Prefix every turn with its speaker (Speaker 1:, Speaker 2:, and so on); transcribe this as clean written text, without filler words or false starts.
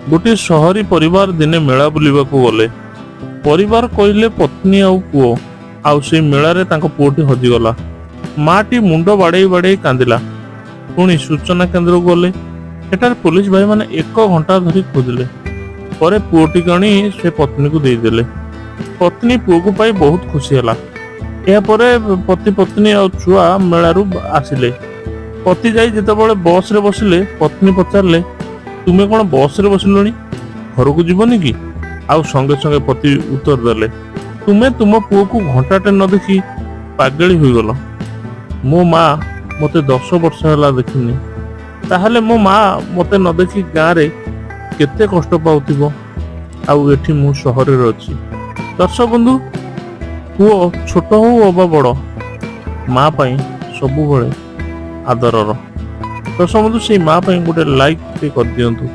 Speaker 1: गोटे सहरी परिवार दिने मेला बुलिबाकू गले। परिवार कहले पत्नी आउ पुओ आउ से मेलारे तांको पुओटी हजिगला। माटी मुंड बाड़े बाड़े कांदिला। पुणी सूचना केन्द्र को गले। एटार पुलिस भाई माने 1 घंटा धरी खोजिले। परे पुओटी गणी से पत्नी को देदेले। पत्नी पुओ को पाई बहुत खुशी हला। या परे पति पत्नी आ छुआ मेलारू आसिले। पति जाई जेतेबेले बस रे बसिले पत्नी पचारले तुमे कौन बस रे बसिलोनी घर को जीवनी कि आउ संगे संगे पति उत्तर देले तुमे तुम पुओ को घंटाटे न देखी पागली हुई गल। मो माँ मते 10 वर्ष होला देखिनी ताहले मो माँ मते न देखी गाँ रे केते कष्ट पाउथिबो आउ एठी मु शहर रे अछि। दर्शक बंधु पुओ छोट हो अबा बड़ माँ पाई सबु बळे आदरर। दर्शक बंधु से माँ पाई गोटे लाइक कर दियंतु।